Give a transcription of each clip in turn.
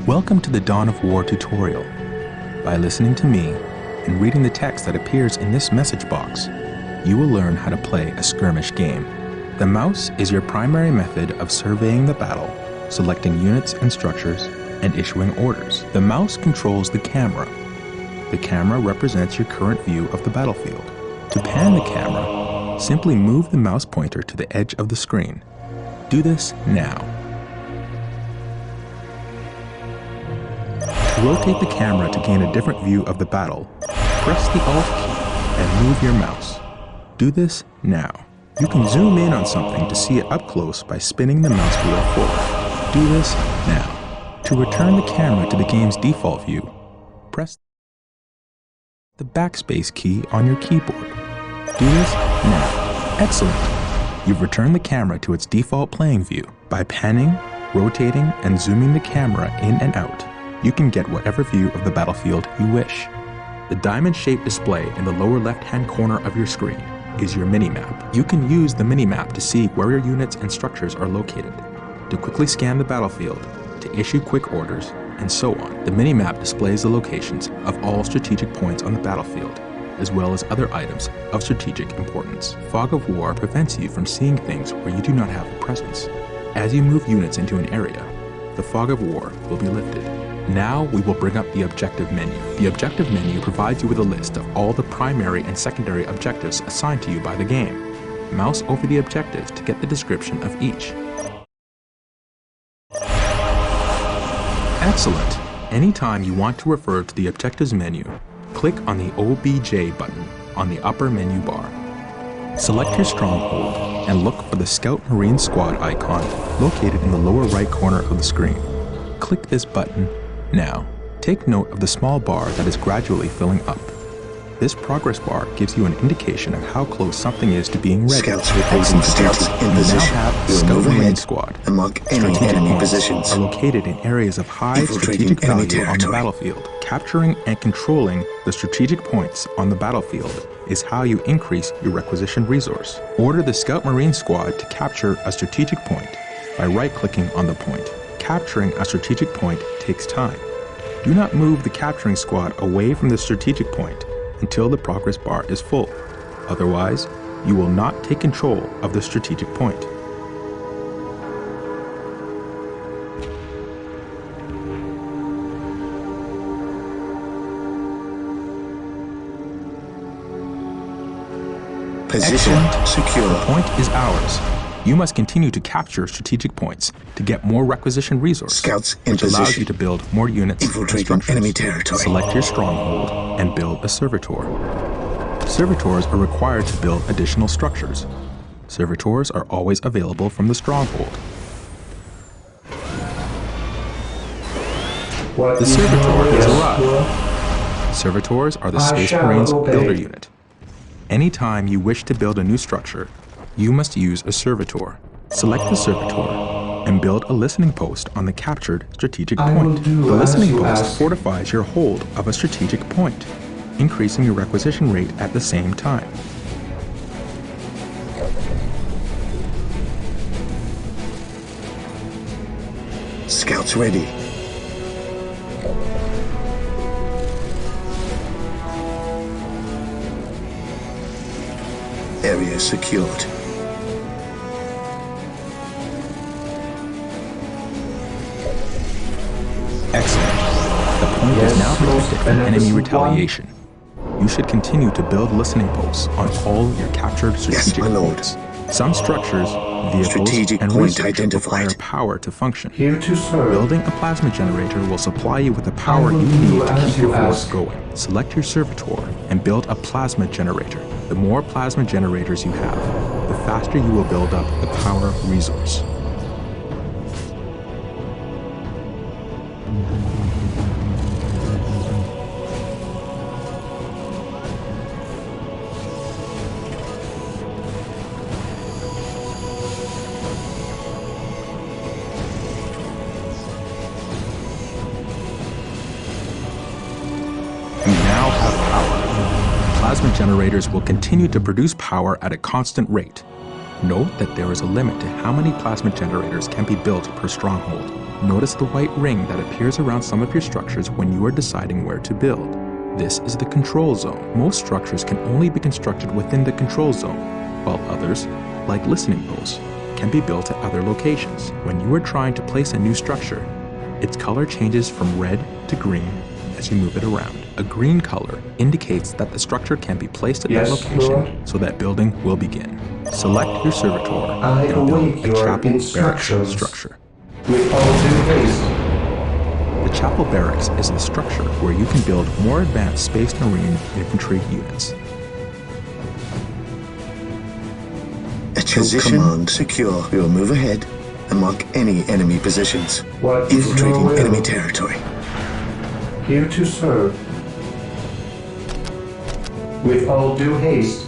Welcome to the Dawn of War tutorial. By listening to me and reading the text that appears in this message box, you will learn how to play a skirmish game. The mouse is your primary method of surveying the battle, selecting units and structures, and issuing orders. The mouse controls the camera. The camera represents your current view of the battlefield. To pan the camera, simply move the mouse pointer to the edge of the screen. Do this now. To rotate the camera to gain a different view of the battle, press the Alt key and move your mouse. Do this now. You can zoom in on something to see it up close by spinning the mouse wheel forward. Do this now. To return the camera to the game's default view, press the backspace key on your keyboard. Do this now. Excellent! You've returned the camera to its default playing view. By panning, rotating, and zooming the camera in and out, you can get whatever view of the battlefield you wish. The diamond-shaped display in the lower left-hand corner of your screen is your minimap. You can use the minimap to see where your units and structures are located, to quickly scan the battlefield, to issue quick orders, and so on. The minimap displays the locations of all strategic points on the battlefield, as well as other items of strategic importance. Fog of War prevents you from seeing things where you do not have a presence. As you move units into an area, the Fog of War will be lifted. Now we will bring up the objective menu. The objective menu provides you with a list of all the primary and secondary objectives assigned to you by the game. Mouse over the objectives to get the description of each. Excellent! Anytime you want to refer to the objectives menu, click on the OBJ button on the upper menu bar. Select your stronghold and look for the Scout Marine Squad icon located in the lower right corner of the screen. Click this button now. Take note of the small bar that is gradually filling up. This progress bar gives you an indication of how close something is to being ready. Scouts replacing scouts in position. You now have Scout Marine Squad. And mark any enemy positions. Are located in areas of high strategic value on the battlefield. Capturing and controlling the strategic points on the battlefield is how you increase your requisition resource. Order the Scout Marine Squad to capture a strategic point by right-clicking on the point. Capturing a strategic point takes time. Do not move the capturing squad away from the strategic point until the progress bar is full. Otherwise, you will not take control of the strategic point. Position secure. The point is ours. You must continue to capture strategic points to get more requisition resource, Scouts in which position. allows you to build more units and Infiltrating structures. enemy territory. Select your stronghold and build a servitor. Servitors are required to build additional structures. Servitors are always available from the stronghold. The servitor has arrived. Servitors are the Space Marines builder unit. Anytime you wish to build a new structure, you must use a servitor. Select the servitor and build a listening post on the captured strategic point. The listening post fortifies your hold of a strategic point, increasing your requisition rate at the same time. Scouts ready. Area secured. Excellent. The point is now protected from enemy retaliation. You should continue to build listening posts on all your captured strategic points. Some structures, vehicles, Strategic and point research identified. require power to function. Here to serve. Building a plasma generator will supply you with the power you need to keep your force going. Select your servitor and build a plasma generator. The more plasma generators you have, the faster you will build up the power resource. You now have power. Plasma generators will continue to produce power at a constant rate. Note that there is a limit to how many plasma generators can be built per stronghold. Notice the white ring that appears around some of your structures when you are deciding where to build. This is the control zone. Most structures can only be constructed within the control zone, while others, like listening posts, can be built at other locations. When you are trying to place a new structure, its color changes from red to green as you move it around. A green color indicates that the structure can be placed at that location so that building will begin. Select your servitor and build a chapel barracks structure. With all due haste. The chapel barracks is the structure where you can build more advanced Space Marine infantry units. Position command secure. We will move ahead and mark any enemy positions. What is your Infiltrating will? enemy territory. Here to serve. With all due haste.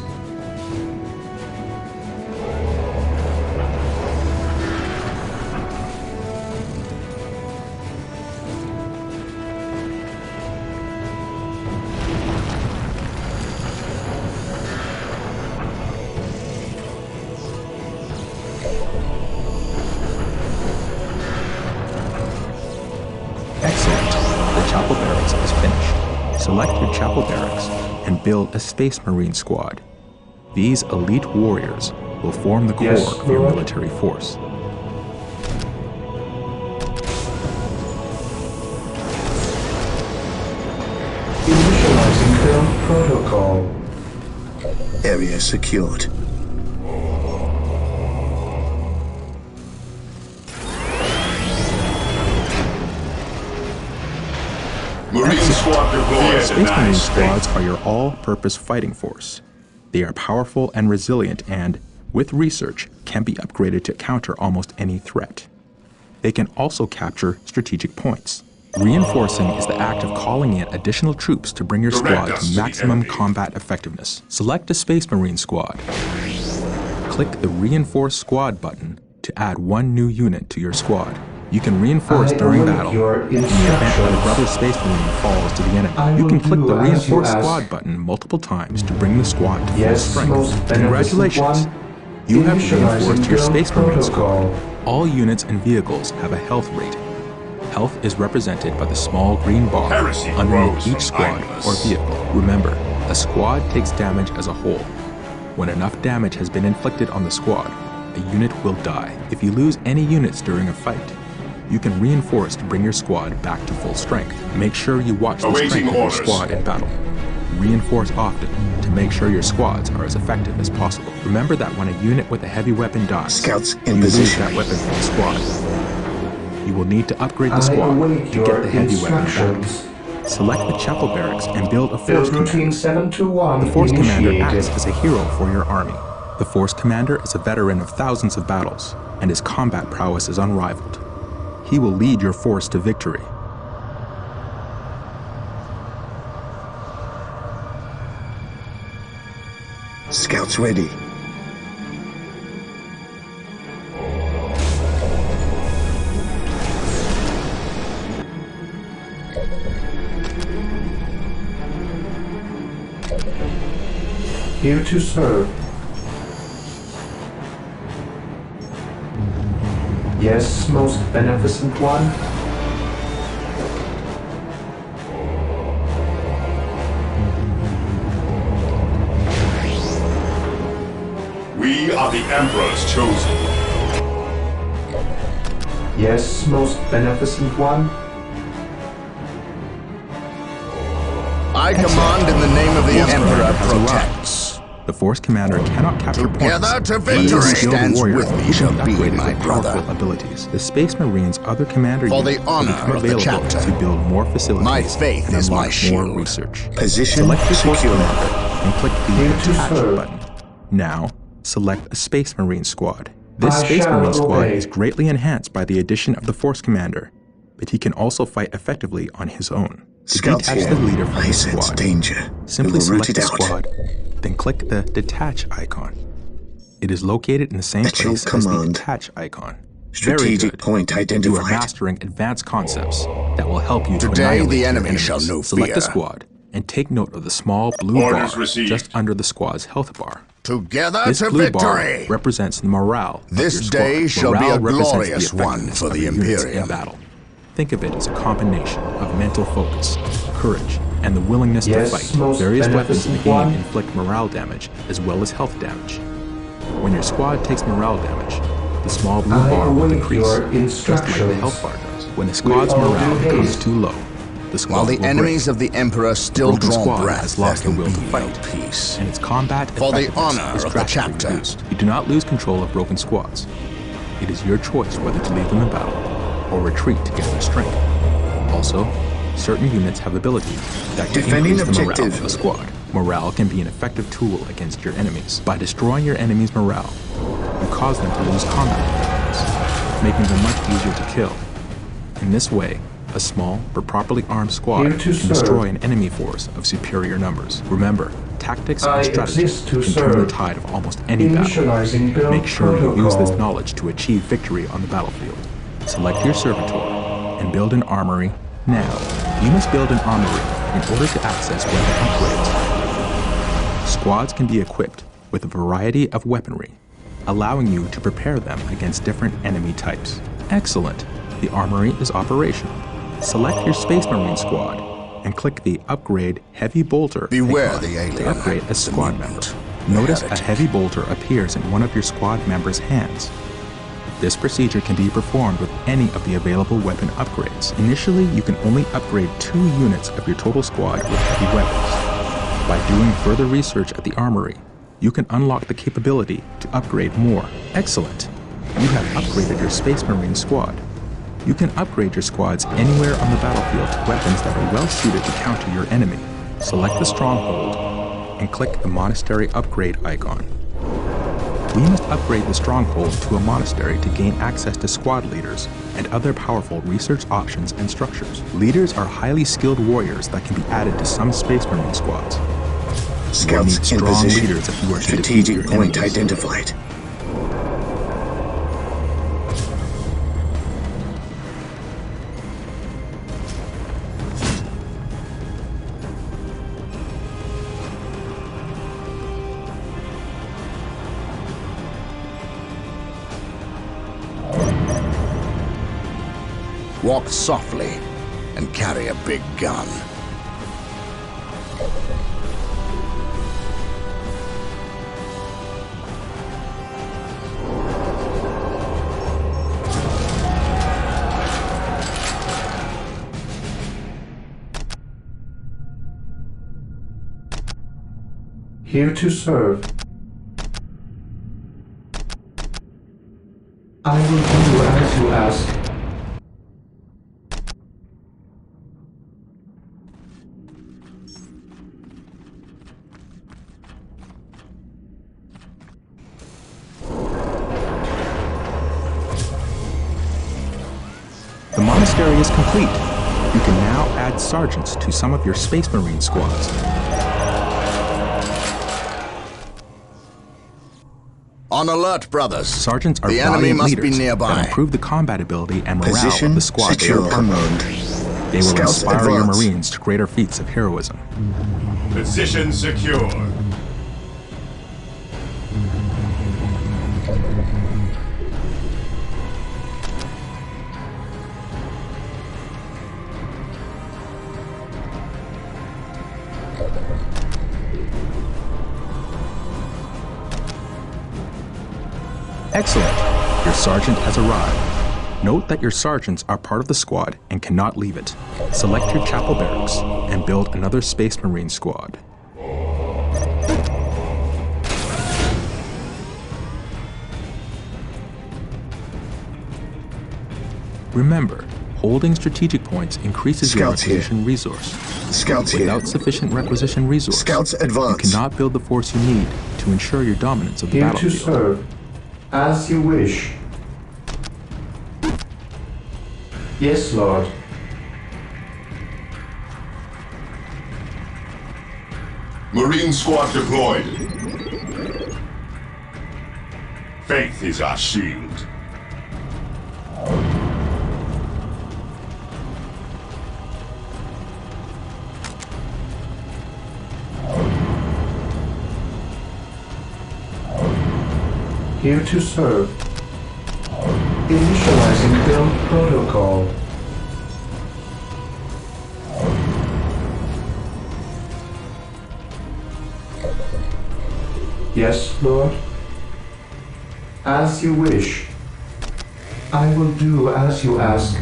Excellent. The chapel barracks is finished. Select your chapel barracks and build a Space Marine squad. These elite warriors will form the core of your military force. Initializing film protocol. Area secured. Marine squad deployed. Space Marine squads are your all-purpose fighting force. They are powerful and resilient and, with research, can be upgraded to counter almost any threat. They can also capture strategic points. Reinforcing is the act of calling in additional troops to bring your squad to maximum combat effectiveness. Select a Space Marine squad. Click the Reinforce Squad button to add one new unit to your squad. You can reinforce during battle. In the event that a brother Space Marine falls to the enemy, you can click the Reinforce Squad button multiple times to bring the squad to full strength. Congratulations! You have reinforced your Space Marine squad. All units and vehicles have a health rating. Health is represented by the small green bar underneath each squad or vehicle. Remember, a squad takes damage as a whole. When enough damage has been inflicted on the squad, a unit will die. If you lose any units during a fight, you can reinforce to bring your squad back to full strength. Make sure you watch the strength of your squad in battle. Reinforce often to make sure your squads are as effective as possible. Remember that when a unit with a heavy weapon dies, Scouts in you lose position. that weapon from the squad. You will need to upgrade the squad to get the heavy weapon back. Select the chapel barracks and build a force commander. 721 The force commander acts initiated. as a hero for your army. The force commander is a veteran of thousands of battles, and his combat prowess is unrivaled. He will lead your force to victory. Scouts ready. Here to serve. Yes, most beneficent one. We are the Emperor's chosen. Yes, most beneficent one. I command in the name of the Emperor protects. The force commander cannot capture Together points, to but he is a victory. skilled Stands warrior with me who shall can be be upgraded my with powerful brother. abilities. The Space Marine's other commander For the units will honor become of the available chapter. to build more facilities My faith and is my unlock more shield. research. Position Select your force secure. commander and click the Here to Attach serve. button. Now, select a Space Marine squad. This I Space shall Marine squad obey. is greatly enhanced by the addition of the force commander, but he can also fight effectively on his own. To Scouts detach here. the leader from I the sense squad, danger. simply We will root select it the out. squad, then click the Detach icon. It is located in the same At your place as the command. Detach icon. Strategic Very good. point You are identified. mastering advanced concepts that will help you to Today annihilate the your enemy enemies. shall know Select a fear. squad, and take note of the small blue Orders bar received. just under the squad's health bar. Together This to blue bar victory! represents the morale of This your squad. day shall be Morale a represents glorious one effectiveness for of the your units Imperium. in battle. Think of it as a combination of mental focus, courage, and the willingness to Yes, fight. most Various weapons in the beneficent game one. inflict morale damage as well as health damage. When your squad takes morale damage, the small blue I bar will await decrease, your just like the instructions. health bar does. When the squad's all morale do becomes haste. too low, the squad While the will enemies break. of the Emperor still broken draw squad breath, has there lost the can will be to fight. no peace. And its combat For the effectiveness honor is of the drastically chapter. reduced. You do not lose control of broken squads. It is your choice whether to leave them in battle or retreat to get their strength. Also, certain units have abilities that can Defending increase the morale objective. of a squad. Morale can be an effective tool against your enemies. By destroying your enemy's morale, you cause them to lose combat effectiveness, making them much easier to kill. In this way, a small but properly armed squad Here to can serve. destroy an enemy force of superior numbers. Remember, tactics I and strategy exist to can turn the serve. tide of almost any battle. Initializing build Make sure you use this protocol. knowledge to achieve victory on the battlefield. Select your servitor and build an armory now. You must build an armory in order to access weapon upgrades. Squads can be equipped with a variety of weaponry, allowing you to prepare them against different enemy types. Excellent! The armory is operational. Select your Space Marine squad and click the Upgrade Heavy Bolter Beware icon the alien, to upgrade a squad member. mutant, Notice a heretic. heavy bolter appears in one of your squad members' hands. This procedure can be performed with any of the available weapon upgrades. Initially, you can only upgrade 2 units of your total squad with heavy weapons. By doing further research at the armory, you can unlock the capability to upgrade more. Excellent! You have upgraded your Space Marine squad. You can upgrade your squads anywhere on the battlefield to weapons that are well suited to counter your enemy. Select the stronghold and click the monastery upgrade icon. We must upgrade the stronghold to a monastery to gain access to squad leaders and other powerful research options and structures. Leaders are highly skilled warriors that can be added to some Space Marine squads. You will need Scouts in strong position. leaders if you are to defeat Strategic your point enemies. identified. Walk softly and carry a big gun. Here to serve. I will do as you ask. The monastery is complete. You can now add sergeants to some of your Space Marine squads. On alert, brothers. Sergeants are The enemy valiant must be leaders nearby. that improve the combat ability and morale of Position the squad they secure. are part of. Command. They will Scouts inspire your advance. Marines to greater feats of heroism. Position secure. Excellent! Your sergeant has arrived. Note that your sergeants are part of the squad and cannot leave it. Select your chapel barracks and build another Space Marine squad. Remember, holding strategic points increases your Scouts here. requisition resource. Scouts here. Without sufficient requisition resource, Scouts you advance. cannot build the force you need to ensure your dominance of the Here to battlefield. serve. As you wish. Yes, Lord. Marine squad deployed. Faith is our shield. Here to serve. Initializing build protocol. Yes, Lord? As you wish. I will do as you ask.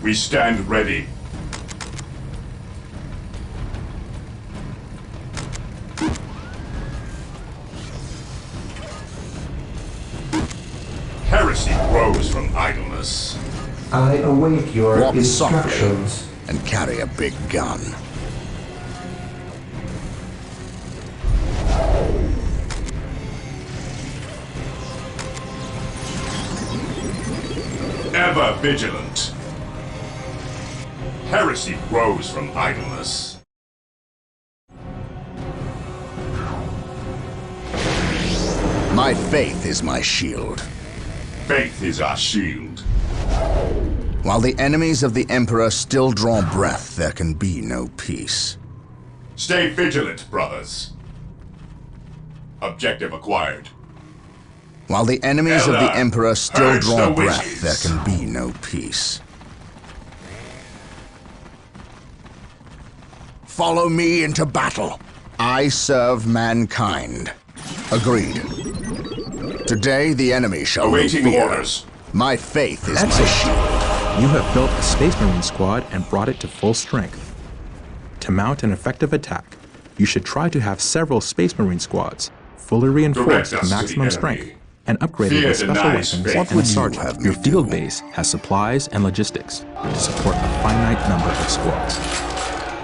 We stand ready. Heresy grows from idleness. I await your Walk instructions. softly and carry a big gun. Ever vigilant. Heresy grows from idleness. My faith is my shield. Faith is our shield. While the enemies of the Emperor still draw breath, there can be no peace. Stay vigilant, brothers. Objective acquired. While the enemies of the Elder, Emperor still urge draw the breath, wishes. there can be no peace. Follow me into battle. I serve mankind. Agreed. Today the enemy shall know Awaiting fear. orders. My faith is my Excellent. shield. You have built a Space Marine squad and brought it to full strength. To mount an effective attack, you should try to have several Space Marine squads, fully reinforced Direct us to to maximum the strength, enemy. and upgraded Fear with special denies weapons faith. What and would a you sergeant. have me Your field do? base has supplies and logistics to support a finite number of squads.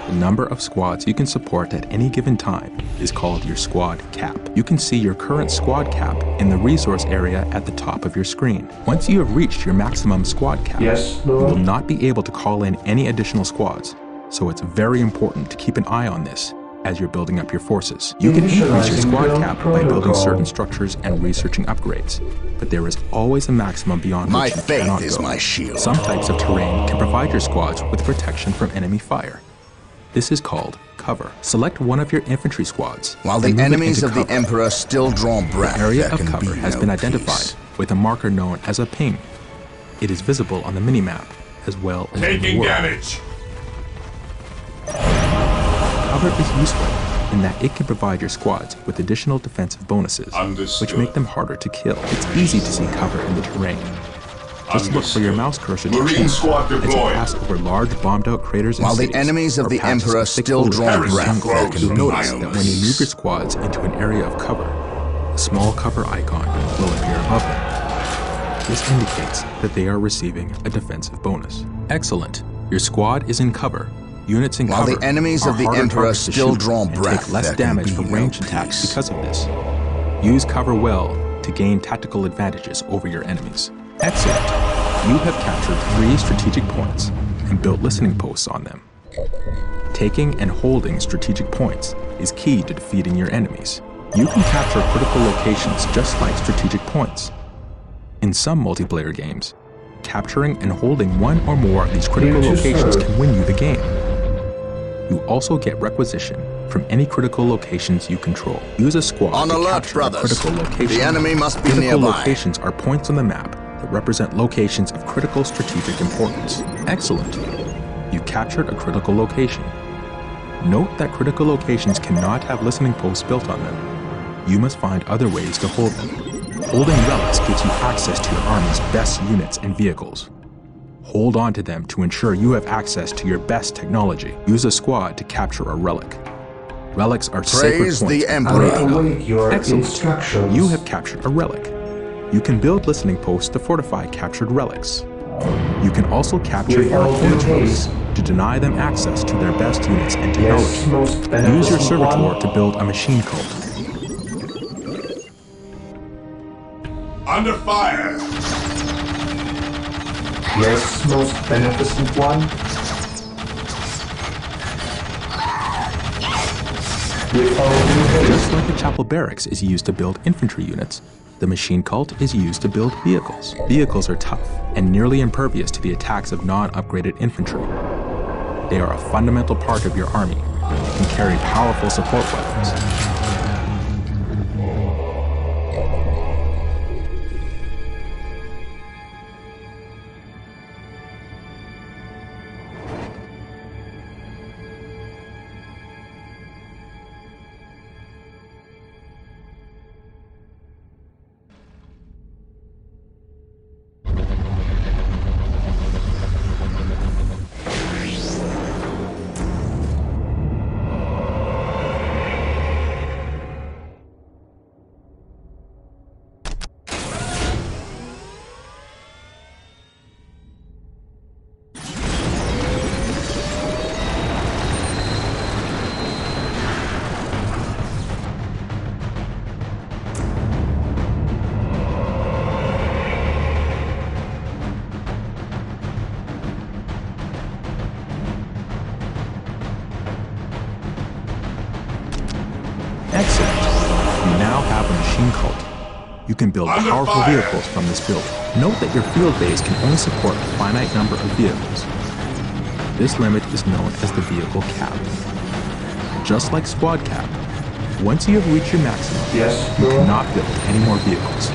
The number of squads you can support at any given time is called your squad cap. You can see your current squad cap in the resource area at the top of your screen. Once you have reached your maximum squad cap, Yes, you will Lord? not be able to call in any additional squads, so it's very important to keep an eye on this as you're building up your forces. You can increase your Initializing squad build cap by building protocol. certain structures and researching upgrades, but there is always a maximum beyond My which you faith cannot is go. my shield. Some types of terrain can provide your squads with protection from enemy fire. This is called cover. Select one of your infantry squads. While and the move it enemies into of the cover. Emperor still draw breath, Area there of can cover be has no been identified peace. with a marker known as a ping. It is visible on the minimap as well as in the Taking world. damage. Cover is useful in that it can provide your squads with additional defensive bonuses, Understood. which make them harder to kill. It's easy to see cover in the terrain. Just look for your Understood. mouse cursor to Marine change squad as you deployed. pass over large bombed-out craters and While the cities, enemies of or the patches Emperor thick still foliage draw and breath, jungle. there can You'll be notice no that when you peace. move your squads into an area of cover, a small cover icon will appear above them. This indicates that they are receiving a defensive bonus. Excellent. Your squad is in cover. Units in While cover the enemies are of the harder Emperor targets to still shoot draw and breath, take less there can damage be from no ranged attacks peace. because of this. Use cover well to gain tactical advantages over your enemies. Excellent. You have captured 3 strategic points and built listening posts on them. Taking and holding strategic points is key to defeating your enemies. You can capture critical locations just like strategic points. In some multiplayer games, capturing and holding one or more of these critical Here to locations serve. can win you the game. You also get requisition from any critical locations you control. Use a squad On to alert, capture brothers. a critical location. The enemy must be Critical nearby. locations are points on the map that represent locations of critical strategic importance. Excellent. You captured a critical location. Note that critical locations cannot have listening posts built on them. You must find other ways to hold them. Holding relics gives you access to your army's best units and vehicles. Hold on to them to ensure you have access to your best technology. Use a squad to capture a relic. Relics are sacred Praise points. the and Emperor. I await your Excellent. instructions. You have captured a relic. You can build listening posts to fortify captured relics. You can also capture With your all due opponent's relics haste. to deny them access to their best units and Yes, technology. most Use your beneficent servitor one. to build a machine cult. Under fire. Yes, most beneficent one. With all due haste. Just like the chapel barracks is used to build infantry units, the machine cult is used to build vehicles. Vehicles are tough and nearly impervious to the attacks of non-upgraded infantry. They are a fundamental part of your army and can carry powerful support weapons. Excellent. You now have a machine cult. You can build Under powerful fire. vehicles from this build. Note that your field base can only support a finite number of vehicles. This limit is known as the vehicle cap. Just like squad cap, once you have reached your maximum, Yes, you Lord? cannot build any more vehicles.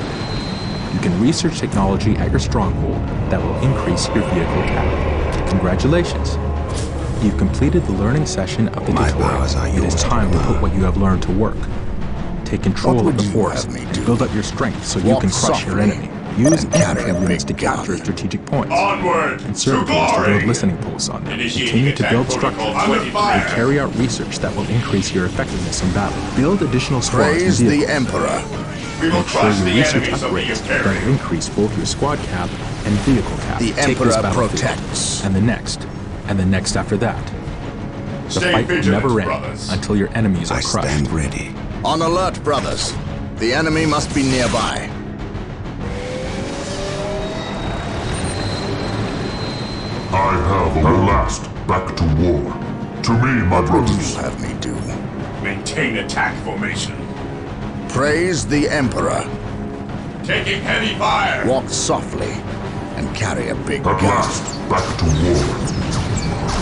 You can research technology at your stronghold that will increase your vehicle cap. Congratulations! You've completed the learning session of the My tutorial. powers are It is yours to time to put command. what you have learned to work. Take control What of the would you force have me and do? build up your strength so you Walk can crush your softly enemy. Use and carry infantry a units to big gun. capture strategic points. Onward And to serve units to glory! build listening posts on them. Initiating Continue to attack build protocol structures under and fire. carry out research that will increase your effectiveness in battle. Build additional squads and Praise the vehicles. Emperor. We will Make sure crush you the research enemies of the upgrades that Imperium. will increase both your squad cap and vehicle cap. The Take Emperor this battlefield, protects. and the next after that. The Stay fight will vigilant, never end brothers. until your enemies are I crushed. stand ready. On alert, brothers. The enemy must be nearby. I have at last back to war. To me, my What would brothers. you have me do? Maintain attack formation. Praise the Emperor. Taking heavy fire. Walk softly and carry a big At gun. last back to war.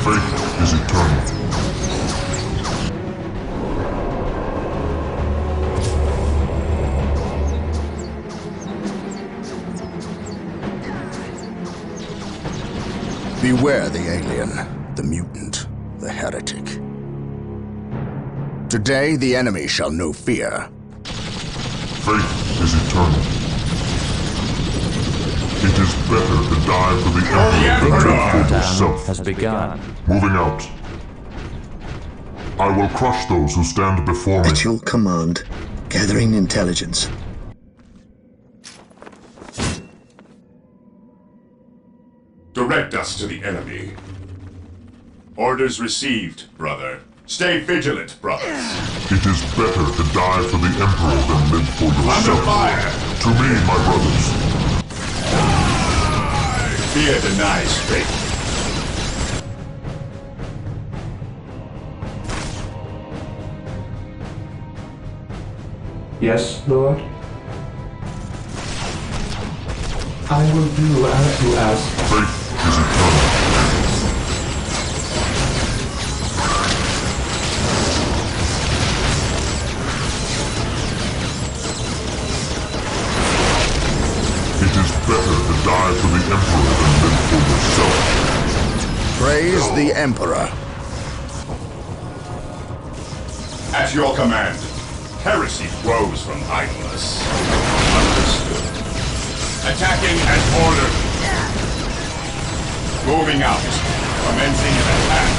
Faith is eternal. Beware the alien, the mutant, the heretic. Today the enemy shall know fear. Faith is eternal. It is better to die for the Emperor than live for yourself. has begun. Moving out. I will crush those who stand before me. At your command, gathering intelligence. Direct us to the enemy. Orders received, brother. Stay vigilant, brothers. It is better to die for the Emperor than live for Under yourself. fire. To me, my brothers. Fear denies faith. Yes, Lord? I will do as you ask. Faith is eternal. It is better to die for the Emperor than live for yourself. Praise the Emperor. At your command. Heresy grows from idleness. Understood. Attacking as ordered. Moving out. Commencing an attack.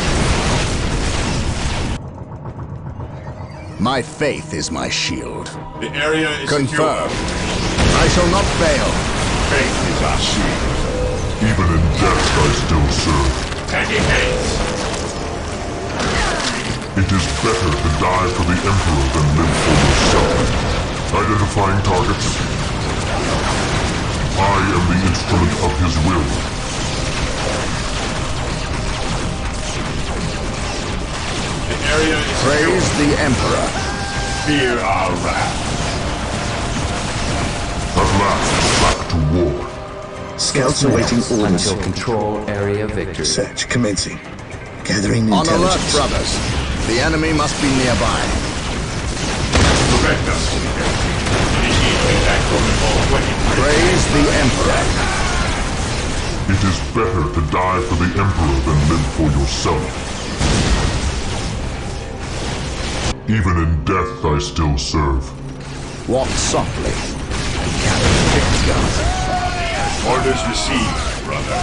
My faith is my shield. The area is Confirmed. secure. I shall not fail. Faith is our shield. Even in death I still serve. Taking haste. It is better to die for the Emperor than live for yourself. Identifying targets. I am the instrument of his will. The area is Praise the Emperor. secure. Fear our wrath. Scouts awaiting orders. Until control area victory. Search commencing. Gathering On alert, intelligence. brothers. The enemy must be nearby. Protect us. Initiate attack protocol 20. Praise the Emperor. It is better to die for the Emperor than live for yourself. Even in death, I still serve. Walk softly and carry thick guns. Orders received, brother.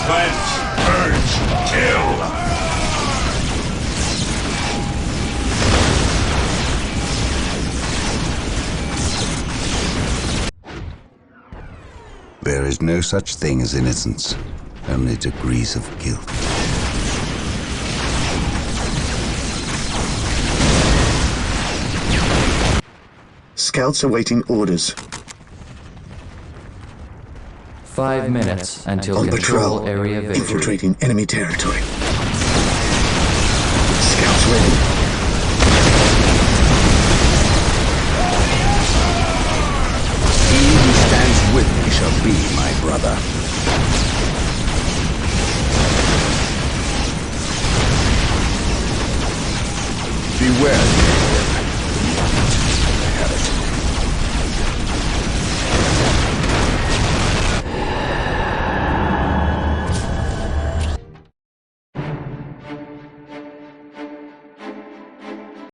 Plant, purge, kill. There is no such thing as innocence, only degrees of guilt. Scouts awaiting orders. 5 minutes until On control patrol. area victory. Infiltrating enemy territory. Scouts ready. He who stands with me shall be my brother.